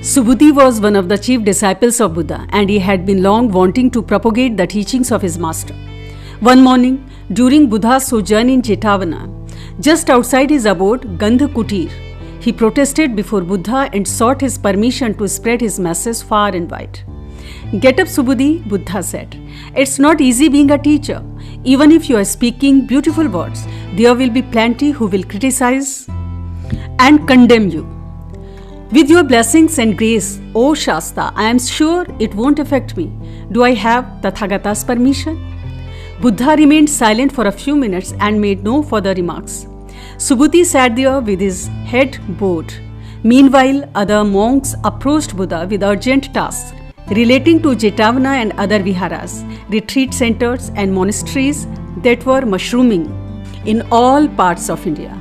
Subhuti was one of the chief disciples of Buddha, and he had been long wanting to propagate the teachings of his master. One morning, during Buddha's sojourn in Jetavana, just outside his abode, Gandhakutir, he protested before Buddha and sought his permission to spread his message far and wide. "Get up, Subhuti," Buddha said. "It's not easy being a teacher. Even if you are speaking beautiful words, there will be plenty who will criticize and condemn you. With your blessings and grace, O Shasta, I am sure it won't affect me. Do I have Tathagata's permission?" Buddha remained silent for a few minutes and made no further remarks. Subhuti sat there with his head bowed. Meanwhile, other monks approached Buddha with urgent tasks relating to Jetavana and other viharas, retreat centers and monasteries that were mushrooming in all parts of India.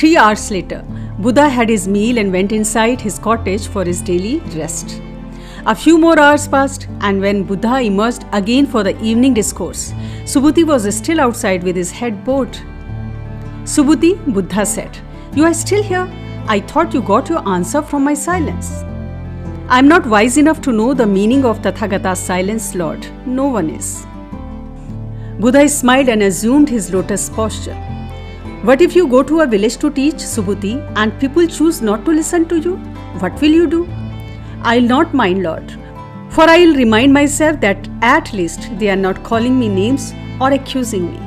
3 hours later, Buddha had his meal and went inside his cottage for his daily rest. A few more hours passed, and when Buddha emerged again for the evening discourse, Subhuti was still outside with his head bowed. "Subhuti," Buddha said, "you are still here? I thought you got your answer from my silence." "I am not wise enough to know the meaning of Tathagata's silence, Lord. No one is." Buddha smiled and assumed his lotus posture. "What if you go to a village to teach, Subhuti, and people choose not to listen to you? What will you do?" "I'll not mind, Lord, for I'll remind myself that at least they are not calling me names or accusing me.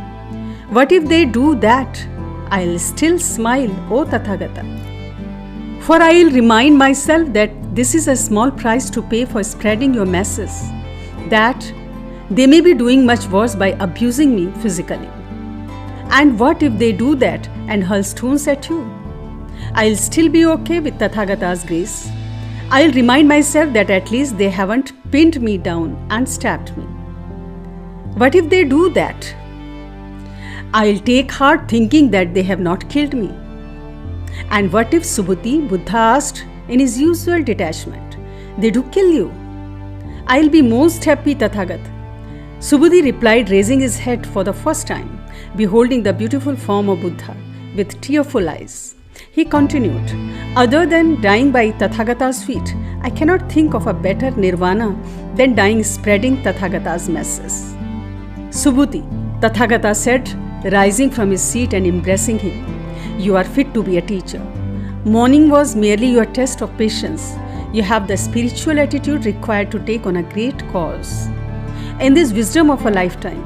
What if they do that? I'll still smile, O Tathagata. For I'll remind myself that this is a small price to pay for spreading your message, that they may be doing much worse by abusing me physically. And what if they do that and hurl stones at you? I'll still be okay with Tathagata's grace. I'll remind myself that at least they haven't pinned me down and stabbed me. What if they do that? I'll take heart thinking that they have not killed me. And what if, Subhuti," Buddha asked in his usual detachment, "they do kill you?" "I'll be most happy, Tathagat." Subhuti replied, raising his head for the first time, beholding the beautiful form of Buddha with tearful eyes. He continued, "Other than dying by Tathagata's feet, I cannot think of a better nirvana than dying spreading Tathagata's message." "Subhuti," Tathagata said, rising from his seat and embracing him, "you are fit to be a teacher. Morning was merely your test of patience. You have the spiritual attitude required to take on a great cause. In this wisdom of a lifetime,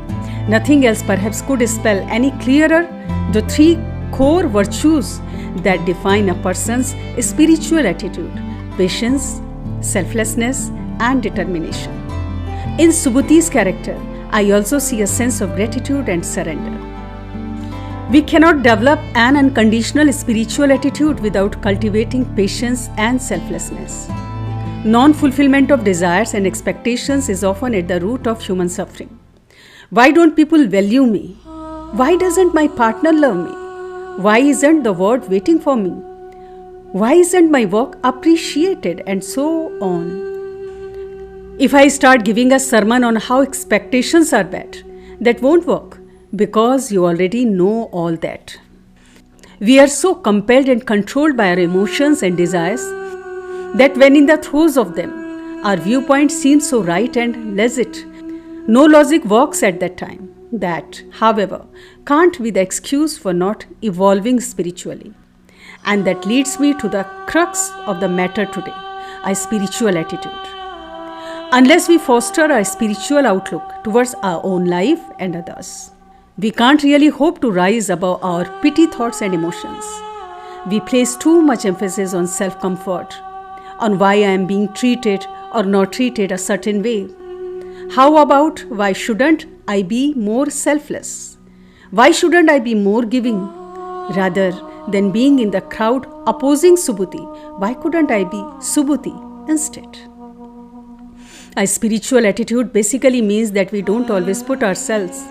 nothing else perhaps could spell any clearer the 3 core virtues that define a person's spiritual attitude: patience, selflessness, and determination. In Subhuti's character, I also see a sense of gratitude and surrender. We cannot develop an unconditional spiritual attitude without cultivating patience and selflessness. Non-fulfillment of desires and expectations is often at the root of human suffering. Why don't people value me? Why doesn't my partner love me? Why isn't the world waiting for me? Why isn't my work appreciated? And so on. If I start giving a sermon on how expectations are bad, that won't work, because you already know all that. We are so compelled and controlled by our emotions and desires that when in the throes of them, our viewpoint seems so right and legit. No logic works at that time. That, however, can't be the excuse for not evolving spiritually. And that leads me to the crux of the matter today, a spiritual attitude. Unless we foster a spiritual outlook towards our own life and others, we can't really hope to rise above our petty thoughts and emotions. We place too much emphasis on self-comfort, on why I am being treated or not treated a certain way. How about why shouldn't I be more selfless? Why shouldn't I be more giving? Rather than being in the crowd opposing Subhuti, why couldn't I be Subhuti instead? A spiritual attitude basically means that we don't always put ourselves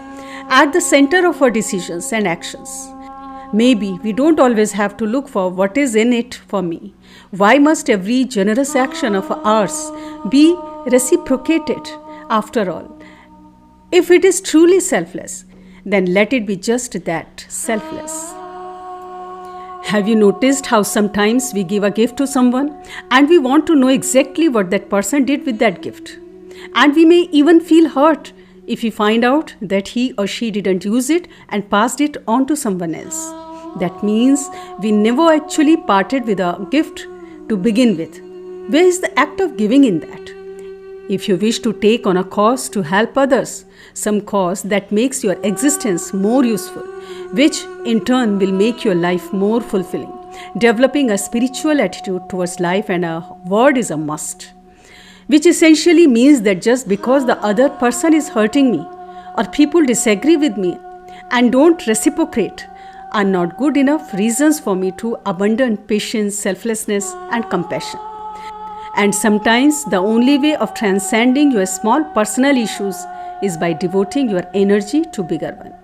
at the center of our decisions and actions. Maybe we don't always have to look for what is in it for me. Why must every generous action of ours be reciprocated? After all, if it is truly selfless, then let it be just that, selfless. Have you noticed how sometimes we give a gift to someone and we want to know exactly what that person did with that gift? And we may even feel hurt if we find out that he or she didn't use it and passed it on to someone else. That means we never actually parted with a gift to begin with. Where is the act of giving in that? If you wish to take on a cause to help others, some cause that makes your existence more useful, which in turn will make your life more fulfilling, developing a spiritual attitude towards life and a word is a must. Which essentially means that just because the other person is hurting me or people disagree with me and don't reciprocate are not good enough reasons for me to abandon patience, selflessness, and compassion. And sometimes the only way of transcending your small personal issues is by devoting your energy to bigger ones.